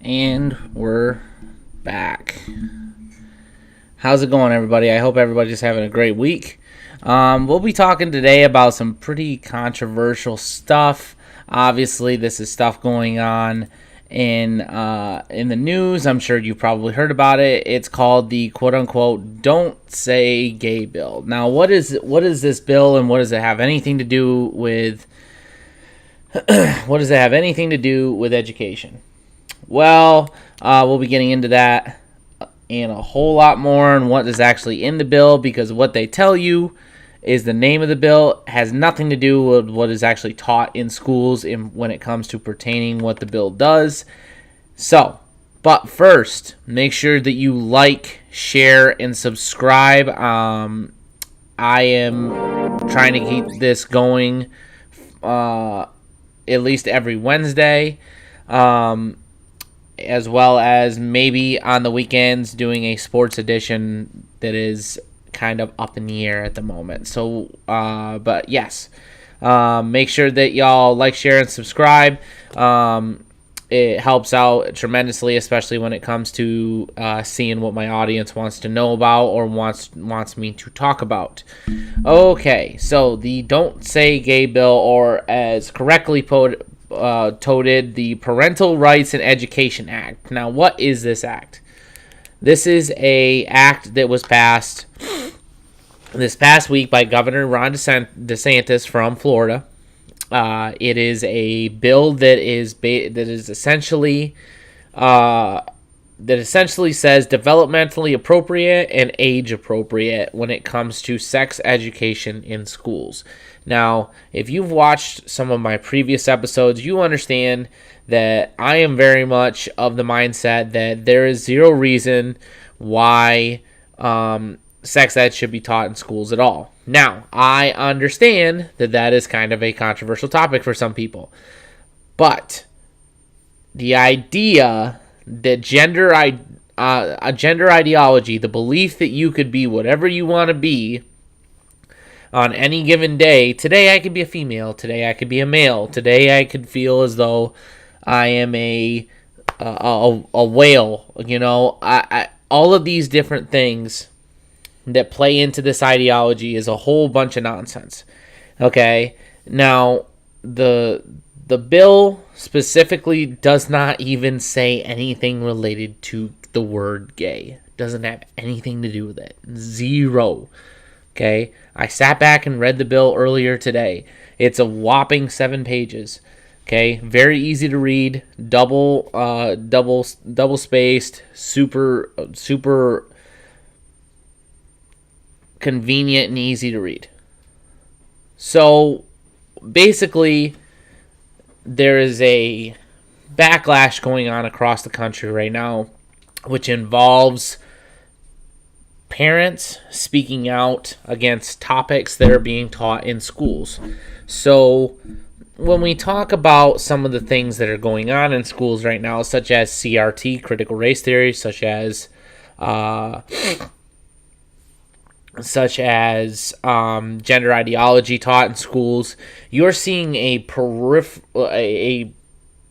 And we're back. How's it going, everybody? I hope everybody's having a great week. We'll be talking today about some pretty controversial stuff. Obviously, this is stuff going on in the news. I'm sure you probably heard about it. It's called the quote-unquote "Don't Say Gay" bill. Now, what is this bill, and what does it have anything to do with? What does it have anything to do with education? Well, we'll be getting into that and a whole lot more on what is actually in the bill, because what they tell you is the name of the bill has nothing to do with what is actually taught in schools when it comes to pertaining what the bill does. So, but first, make sure that you like, share, and subscribe. I am trying to keep this going at least every Wednesday. As well as maybe on the weekends doing a sports edition that is kind of up in the air at the moment. So, but yes, make sure that y'all like, share, and subscribe. It helps out tremendously, especially when it comes to seeing what my audience wants to know about or wants me to talk about. Okay, so the Don't Say Gay bill, or as correctly touted, the Parental Rights and Education Act. Now, what is this act? This is a act that was passed this past week by Governor Ron DeSantis from Florida. It is a bill that essentially says developmentally appropriate and age appropriate when it comes to sex education in schools. Now, if you've watched some of my previous episodes, you understand that I am very much of the mindset that there is zero reason why sex ed should be taught in schools at all. Now, I understand that that is kind of a controversial topic for some people. But the idea that a gender ideology, the belief that you could be whatever you want to be on any given day. Today I could be a female. Today I could be a male. Today I could feel as though I am a whale. You know, all of these different things that play into this ideology is a whole bunch of nonsense. Okay, now the bill specifically does not even say anything related to the word gay. It doesn't have anything to do with it. Zero. Okay, I sat back and read the bill earlier today. It's a whopping 7 pages. Okay, very easy to read, double spaced, super convenient and easy to read. So basically, there is a backlash going on across the country right now, which involves parents speaking out against topics that are being taught in schools. So when we talk about some of the things that are going on in schools right now, such as CRT, critical race theory, such as gender ideology taught in schools, you're seeing a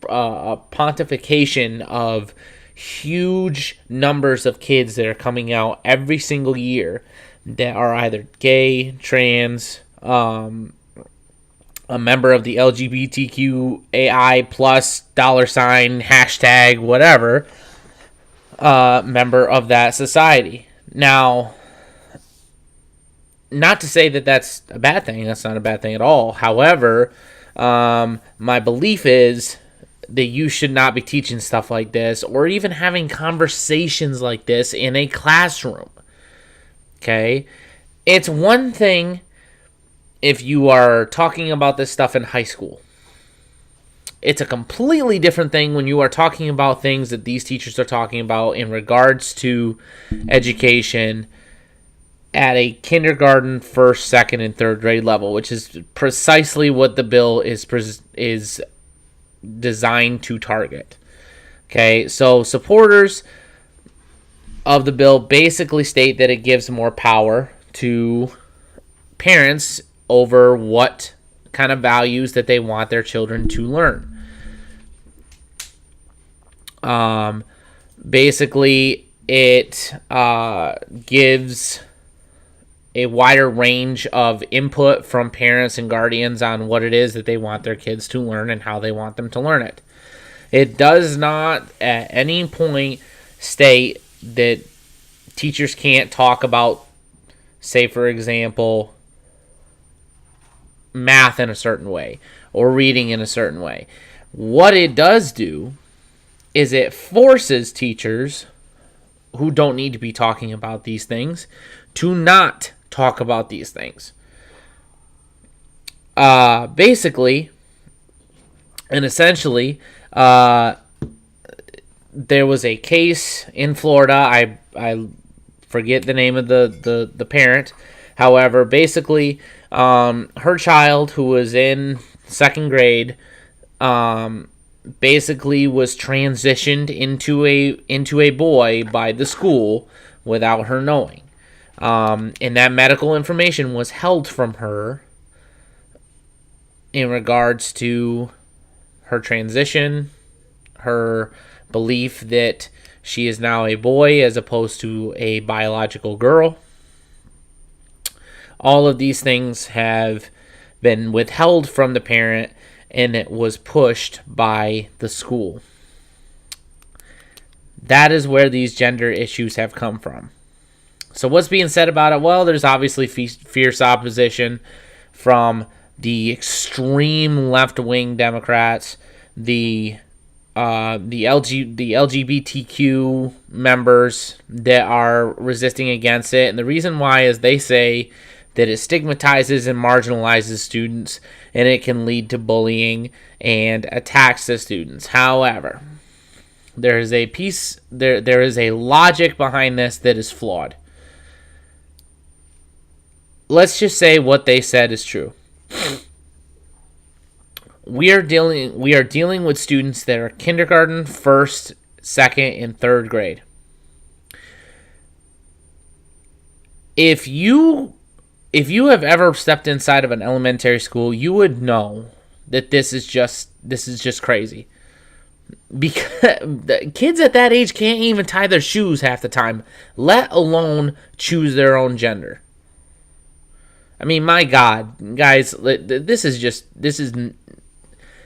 pontification of huge numbers of kids that are coming out every single year that are either gay, trans, a member of the LGBTQAI plus $ hashtag whatever member of that society. Now, not to say that that's a bad thing. That's not a bad thing at all. However, my belief is that you should not be teaching stuff like this or even having conversations like this in a classroom. Okay? It's one thing if you are talking about this stuff in high school. It's a completely different thing when you are talking about things that these teachers are talking about in regards to education at a kindergarten, first, second, and third grade level, which is precisely what the bill is designed to target. Okay, so supporters of the bill basically state that it gives more power to parents over what kind of values that they want their children to learn. Basically, it gives a wider range of input from parents and guardians on what it is that they want their kids to learn and how they want them to learn it. It does not at any point state that teachers can't talk about, say, for example, math in a certain way or reading in a certain way. What it does do is it forces teachers who don't need to be talking about these things to not talk about these things. Basically, and essentially, there was a case in Florida. I forget the name of the parent. However, basically, her child, who was in second grade, basically was transitioned into a boy by the school without her knowing. And that medical information was held from her in regards to her transition, her belief that she is now a boy as opposed to a biological girl. All of these things have been withheld from the parent, and it was pushed by the school. That is where these gender issues have come from. So what's being said about it? Well, there's obviously fierce opposition from the extreme left-wing Democrats, the LGBTQ members that are resisting against it. And the reason why is they say that it stigmatizes and marginalizes students, and it can lead to bullying and attacks to students. However, there is a logic behind this that is flawed. Let's just say what they said is true. We are dealing with students that are kindergarten, first, second, and third grade. If you have ever stepped inside of an elementary school, you would know that this is just crazy. Because the kids at that age can't even tie their shoes half the time, let alone choose their own gender. I mean, my God, guys,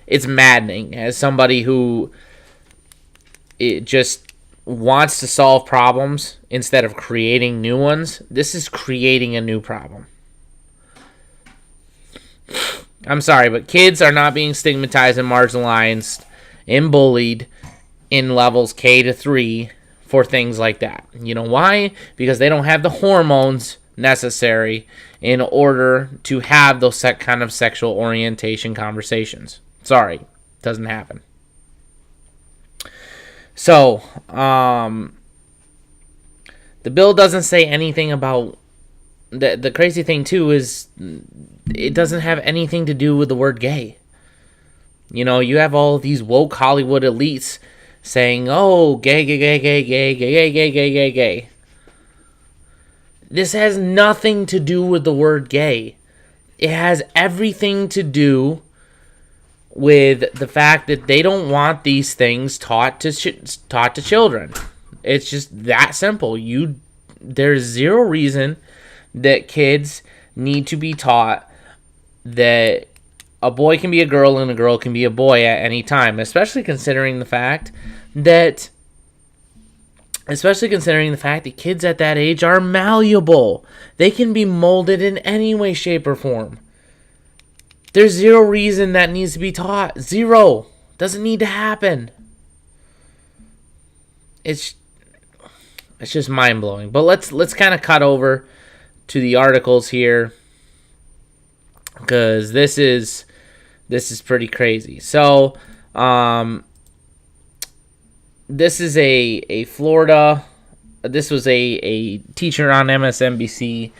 it's maddening as somebody who it just wants to solve problems instead of creating new ones. This is creating a new problem. I'm sorry, but kids are not being stigmatized and marginalized and bullied in levels K to 3 for things like that. You know why? Because they don't have the hormones necessary in order to have those kind of sexual orientation conversations. Sorry, doesn't happen. So, the bill doesn't say anything about the crazy thing too is it doesn't have anything to do with the word gay. You know, you have all these woke Hollywood elites saying, "Oh, gay, gay, gay, gay, gay, gay, gay, gay, gay, gay." This has nothing to do with the word gay. It has everything to do with the fact that they don't want these things taught to children. It's just that simple. There's zero reason that kids need to be taught that a boy can be a girl and a girl can be a boy at any time, especially considering the fact that kids at that age are malleable. They can be molded in any way, shape, or form. There's zero reason that needs to be taught. Zero. Doesn't need to happen. It's just mind-blowing. But let's kind of cut over to the articles here, because this is pretty crazy. So, this is a Florida. This was a teacher on MSNBC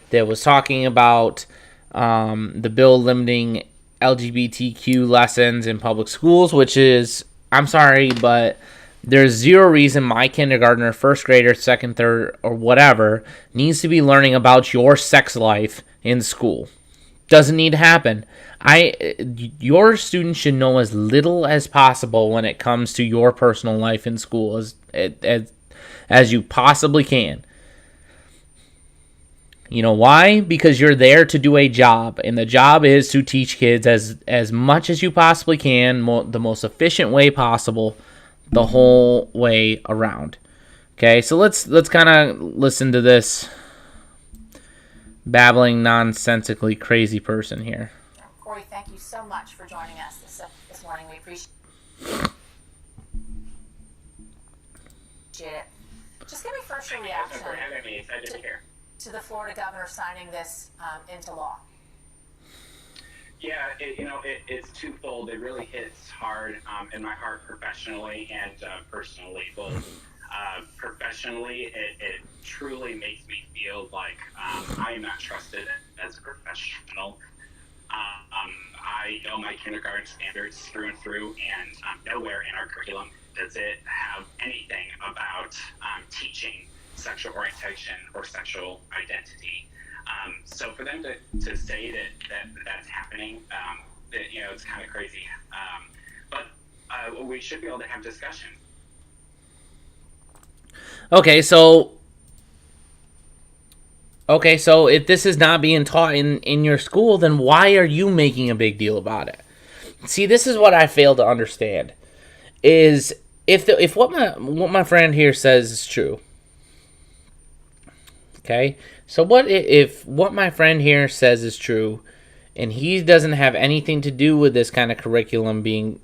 that was talking about the bill limiting LGBTQ lessons in public schools, which is, I'm sorry, but there's zero reason my kindergartner, first grader, second, third, or whatever needs to be learning about your sex life in school. Doesn't need to happen. Your students should know as little as possible when it comes to your personal life in school as you possibly can. You know why? Because you're there to do a job, and the job is to teach kids as much as you possibly can, the most efficient way possible, the whole way around. Okay, so let's kind of listen to this babbling, nonsensically crazy person here. Corey, thank you so much for joining us this morning. We appreciate it. Just give me first your reaction for having me. Excited to hear. To the Florida governor signing this into law. Yeah, it's twofold. It really hits hard in my heart professionally and personally, both. Professionally, it truly makes me feel like I am not trusted as a professional. I know my kindergarten standards through and through, and nowhere in our curriculum does it have anything about teaching sexual orientation or sexual identity. So for them to say that's happening, it's kind of crazy. But we should be able to have discussion. Okay, so if this is not being taught in your school, then why are you making a big deal about it? See, this is what I fail to understand. Is if what my friend here says is true. Okay? So what if what my friend here says is true, and he doesn't have anything to do with this kind of curriculum being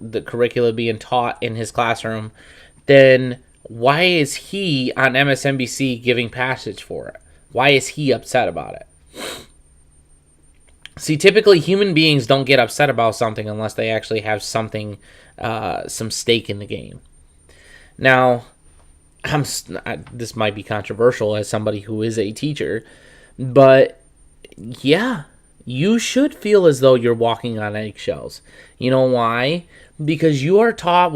taught in his classroom, then why is he on MSNBC giving passage for it? Why is he upset about it? See, typically human beings don't get upset about something unless they actually have something, some stake in the game. Now, this might be controversial as somebody who is a teacher, but yeah, you should feel as though you're walking on eggshells. You know why? Because you are taught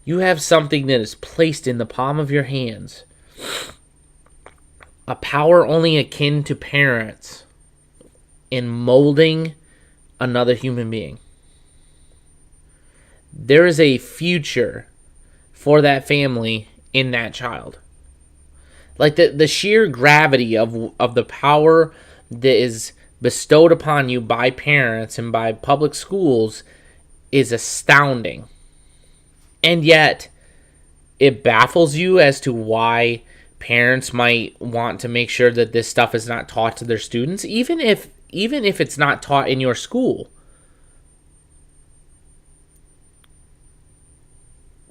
you have something that is placed in the palm of your hands. A power only akin to parents in molding another human being. There is a future for that family in that child. Like the sheer gravity of the power that is bestowed upon you by parents and by public schools is astounding. And yet, it baffles you as to why parents might want to make sure that this stuff is not taught to their students, even if it's not taught in your school.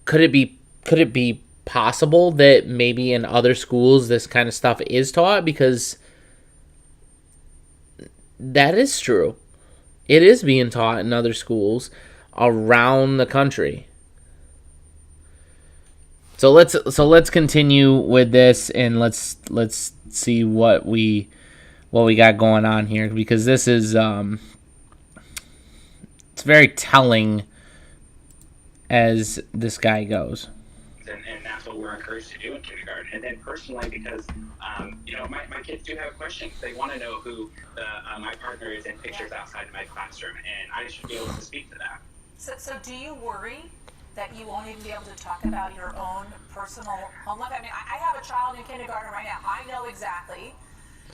Could it be possible that maybe in other schools this kind of stuff is taught? Because that is true. It is being taught in other schools around the country. So let's continue with this, and let's see what we got going on here, because this is it's very telling as this guy goes. And that's what we're encouraged to do in kindergarten. And then personally, because my kids do have questions. They want to know who my partner is in pictures outside of my classroom, and I should be able to speak to that. So do you worry that you won't even be able to talk about your own personal home life? I mean, I have a child in kindergarten right now. I know exactly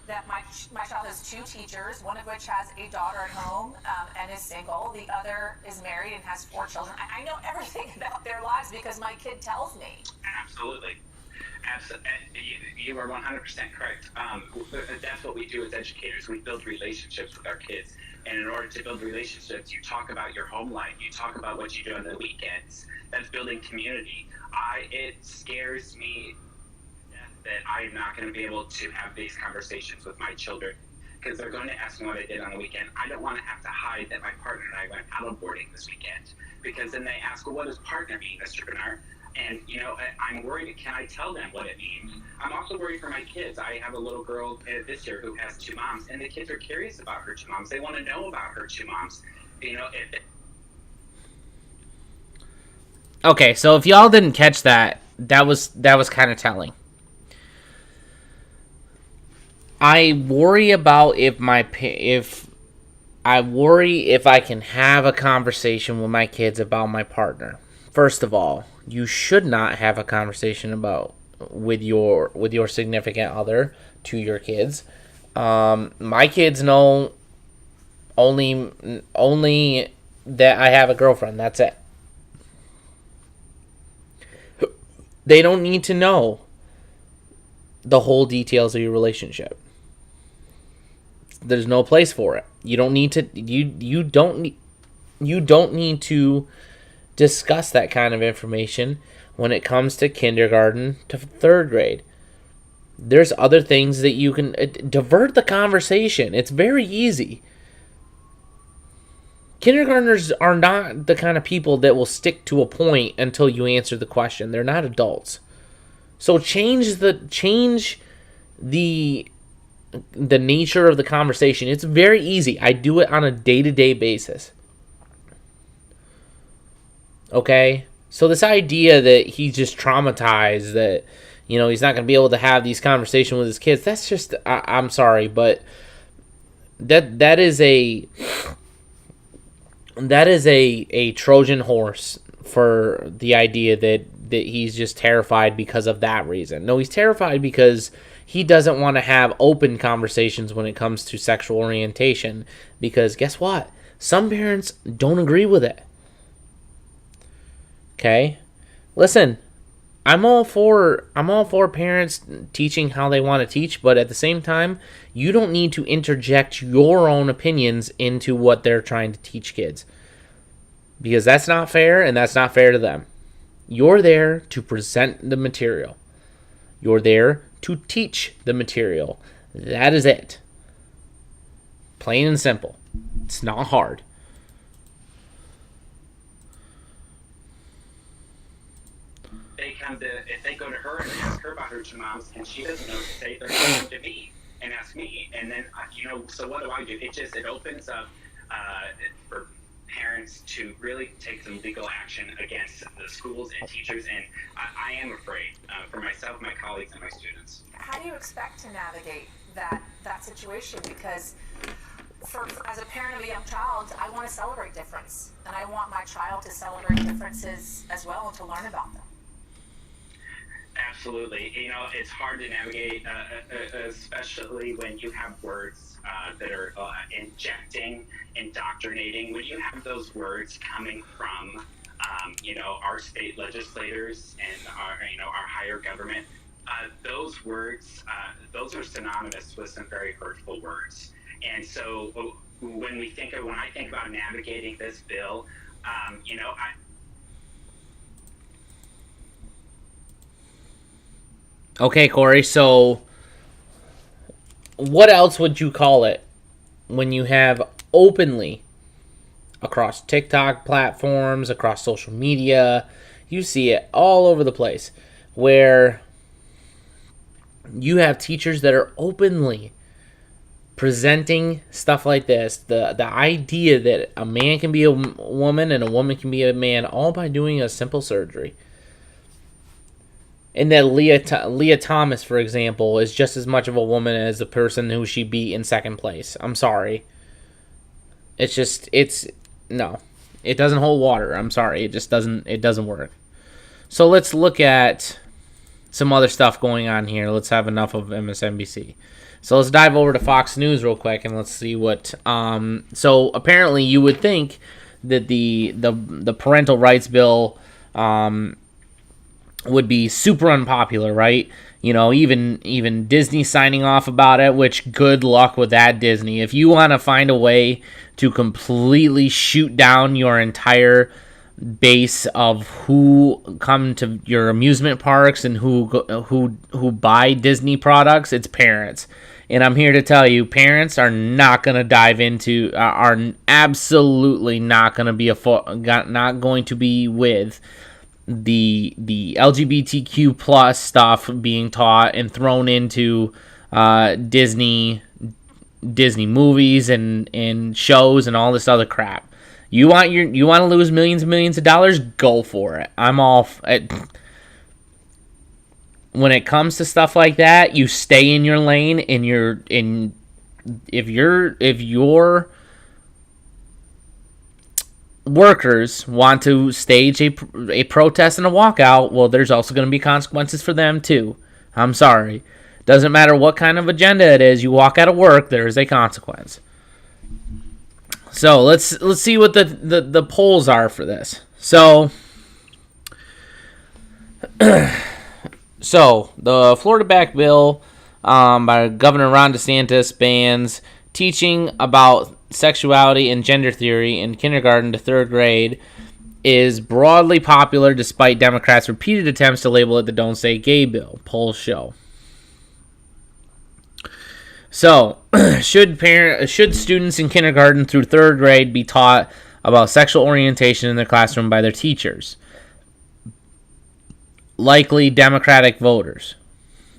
that my child has two teachers, one of which has a daughter at home and is single. The other is married and has 4 children. I know everything about their lives because my kid tells me. Absolutely. You are 100% correct. That's what we do as educators. We build relationships with our kids. And in order to build relationships, you talk about your home life. You talk about what you do on the weekends. That's building community. It scares me that I'm not going to be able to have these conversations with my children, because they're going to ask me what I did on the weekend. I don't want to have to hide that my partner and I went paddleboarding this weekend, because then they ask, well, what does partner mean, Mr. Bernard? And, I'm worried, can I tell them what it means? I'm also worried for my kids. I have a little girl this year who has 2 moms, and the kids are curious about her 2 moms. They want to know about her 2 moms. Okay, so if y'all didn't catch that was kind of telling. I worry about if I worry if I can have a conversation with my kids about my partner. First of all, you should not have a conversation about with your significant other to your kids. My kids know only that I have a girlfriend. That's it. They don't need to know the whole details of your relationship. There's no place for it. You don't need to you don't need to discuss that kind of information when it comes to kindergarten to 3rd grade. There's other things that you can divert the conversation. It's very easy. Kindergartners are not the kind of people that will stick to a point until you answer the question. They're not adults. So change the nature of the conversation. It's very easy. I do it on a day-to-day basis. Okay? So this idea that he's just traumatized, that he's not going to be able to have these conversations with his kids, that's just I'm sorry, but that is a Trojan horse for the idea that he's just terrified because of that reason. No, he's terrified because he doesn't want to have open conversations when it comes to sexual orientation, because guess what? Some parents don't agree with it. Okay? Listen, I'm all for parents teaching how they want to teach, but at the same time, you don't need to interject your own opinions into what they're trying to teach kids, because that's not fair, and that's not fair to them. You're there to present the material. You're there to teach the material. That is it. Plain and simple. It's not hard. If they go to her and ask her about her two moms and she doesn't know what to say, they're going to come to me and ask me. And then, so what do I do? It opens up for parents to really take some legal action against the schools and teachers. And I am afraid for myself, my colleagues, and my students. How do you expect to navigate that situation? Because as a parent of a young child, I want to celebrate difference. And I want my child to celebrate differences as well and to learn about them. Absolutely. It's hard to navigate, especially when you have words that are indoctrinating. When you have those words coming from, our state legislators and our higher government, those words, those are synonymous with some very hurtful words. And so when I think about navigating this bill, Okay, Corey, so what else would you call it when you have openly across TikTok platforms, across social media, you see it all over the place, where you have teachers that are openly presenting stuff like this, the idea that a man can be a woman and a woman can be a man, all by doing a simple surgery. And that Leah Thomas, for example, is just as much of a woman as the person who she beat in second place. I'm sorry. No. It doesn't hold water. I'm sorry. It doesn't work. So let's look at some other stuff going on here. Let's have enough of MSNBC. So let's dive over to Fox News real quick and let's see what. So apparently you would think that the parental rights bill would be super unpopular, right? Even Disney signing off about it, which good luck with that, Disney. If you want to find a way to completely shoot down your entire base of who come to your amusement parks and who buy Disney products, it's parents. And I'm here to tell you, parents are not going to dive into, are absolutely not going to be not going to be with the LGBTQ plus stuff being taught and thrown into Disney movies and shows and all this other crap. You want to lose millions and millions of dollars? Go for it. I'm all when it comes to stuff like that, you stay in your lane, and if your workers want to stage a protest and a walkout, well, there's also going to be consequences for them too. I'm sorry. Doesn't matter what kind of agenda it is, you walk out of work, there is a consequence. So let's see what the polls are for this. So the Florida back bill by Governor Ron DeSantis bans teaching about sexuality and gender theory in kindergarten to third grade is broadly popular despite Democrats' repeated attempts to label it the Don't Say Gay bill, polls show. So, should students in kindergarten through third grade be taught about sexual orientation in their classroom by their teachers? Likely Democratic voters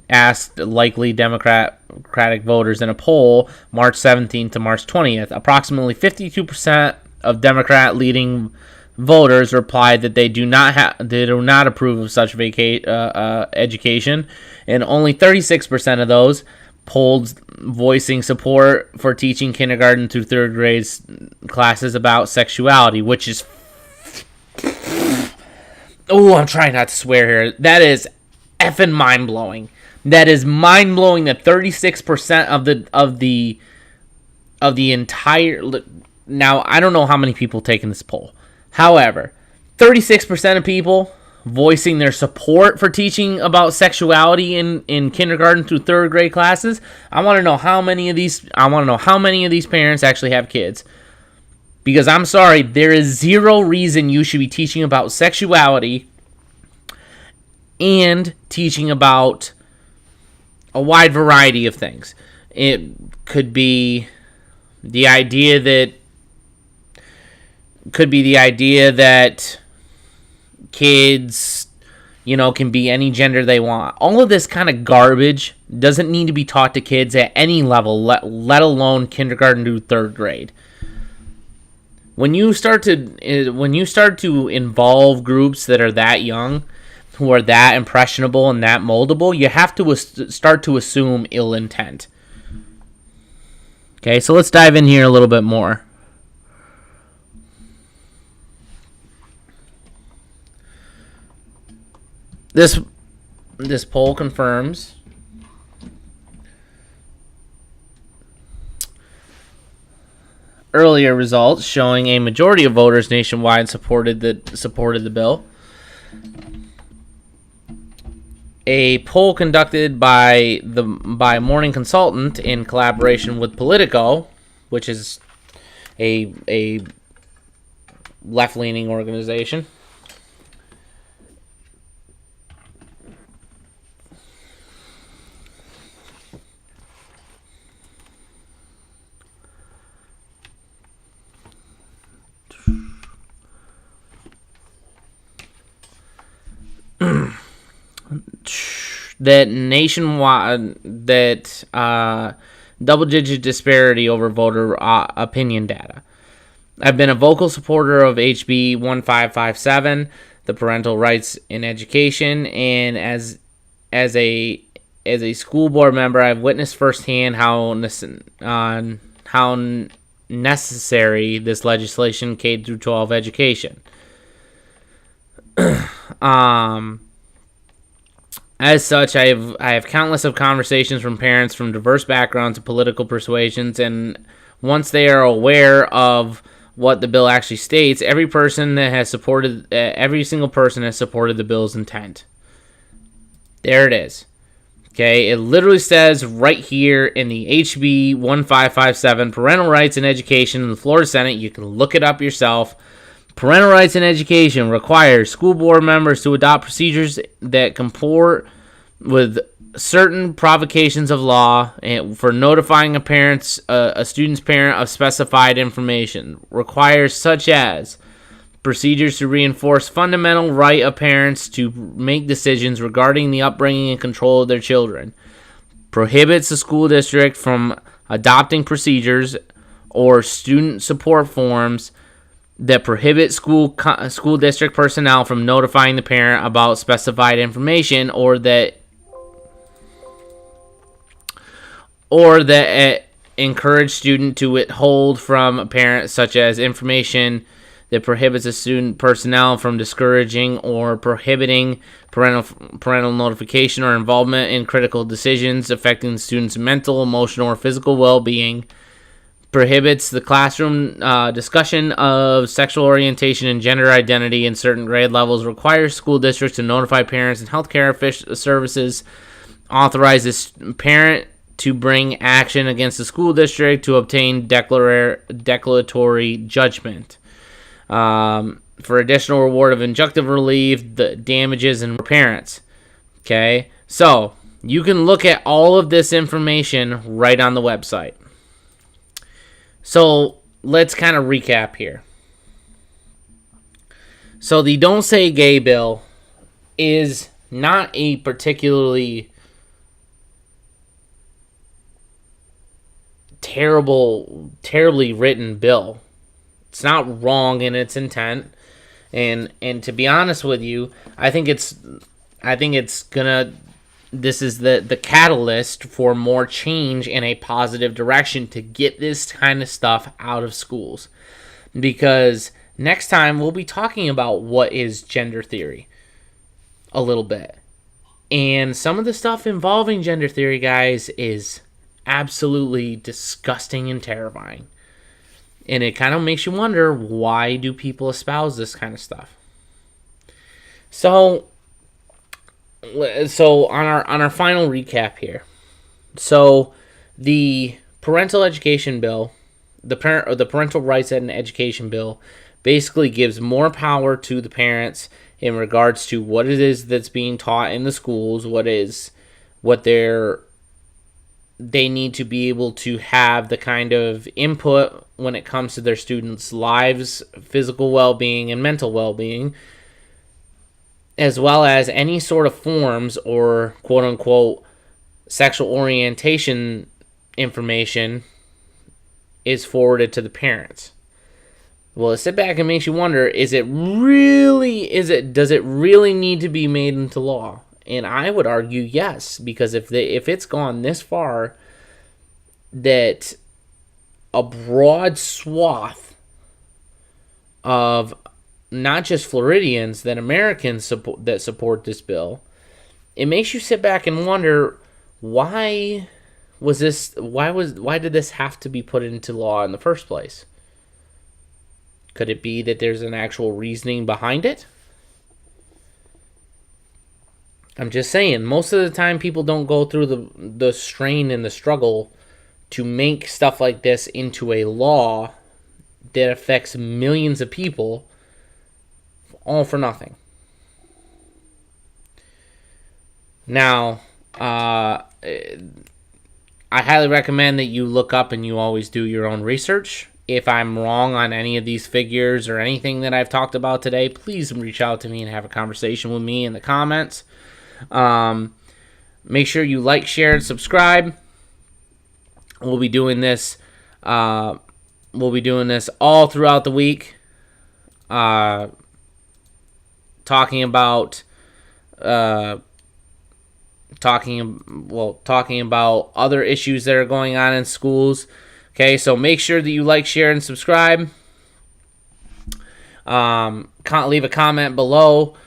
asked likely Democratic voters in a poll March 17th to March 20th. Approximately 52% of Democrat-leading voters replied that they do not approve of such education, and only 36% of those polled voicing support for teaching kindergarten through third grade classes about sexuality, which is I'm trying not to swear here. That is effing mind-blowing. That is mind-blowing that 36% of the entire... Now, I don't know how many people taking this poll. However, 36% of people voicing their support for teaching about sexuality in kindergarten through third grade classes. I want to know how many of these parents actually have kids. Because I'm sorry, there is zero reason you should be teaching about sexuality and teaching about a wide variety of things. It could be the idea that kids, can be any gender they want. All of this kind of garbage doesn't need to be taught to kids at any level, let alone kindergarten to third grade. When you start to involve groups that are that young, who are that impressionable and that moldable, you have to start to assume ill intent. Okay, so let's dive in here a little bit more. This poll confirms earlier results showing a majority of voters nationwide supported the bill. A poll conducted by Morning Consultant in collaboration with Politico, which is a left-leaning organization, that double-digit disparity over voter opinion data. I've been a vocal supporter of HB 1557, the Parental Rights in Education, and as a school board member, I've witnessed firsthand how necessary this legislation K through 12 education. As such, I have countless of conversations from parents from diverse backgrounds and political persuasions, and once they are aware of what the bill actually states, every single person has supported the bill's intent. There it is. Okay, it literally says right here in the HB 1557, Parental Rights in Education in the Florida Senate. You can look it up yourself. Parental Rights in Education requires school board members to adopt procedures that comport with certain provocations of law for notifying a student's parent of specified information. Requires such as procedures to reinforce fundamental right of parents to make decisions regarding the upbringing and control of their children. Prohibits the school district from adopting procedures or student support forms that prohibit school district personnel from notifying the parent about specified information, or that or that encourage student to withhold from a parent, such as information that prohibits a student personnel from discouraging or prohibiting parental notification or involvement in critical decisions affecting the student's mental, emotional, or physical well-being, prohibits the classroom discussion of sexual orientation and gender identity in certain grade levels, requires school districts to notify parents and healthcare services, authorizes parent to bring action against the school district to obtain declaratory judgment. For additional reward of injunctive relief, the damages and parents. Okay, so you can look at all of this information right on the website. So let's kind of recap here. So the Don't Say Gay bill is not a particularly terribly written bill. It's not wrong in its intent, and to be honest with you, I think it's gonna. This is the catalyst for more change in a positive direction to get this kind of stuff out of schools. Because next time we'll be talking about what is gender theory a little bit. And some of the stuff involving gender theory, guys, is absolutely disgusting and terrifying. And it kind of makes you wonder, why do people espouse this kind of stuff? So on our final recap here. So the parental education bill, the parental rights and education bill, basically gives more power to the parents in regards to what it is that's being taught in the schools, what they need to be able to have the kind of input when it comes to their students' lives, physical well-being, and mental well-being, as well as any sort of forms or quote-unquote sexual orientation information is forwarded to the parents. Well, sit back and makes you wonder, does it really need to be made into law? And I would argue yes, because if it's gone this far that a broad swath of not just Floridians, that Americans support this bill, it makes you sit back and wonder, why did this have to be put into law in the first place? Could it be that there's an actual reasoning behind it? I'm just saying, most of the time people don't go through the strain and the struggle to make stuff like this into a law that affects millions of people, all for nothing. Now, I highly recommend that you look up and you always do your own research. If I'm wrong on any of these figures or anything that I've talked about today, please reach out to me and have a conversation with me in the comments. Make sure you like, share, and subscribe. We'll be doing this all throughout the week. Talking about other issues that are going on in schools. Okay, so make sure that you like, share, and subscribe. Leave a comment below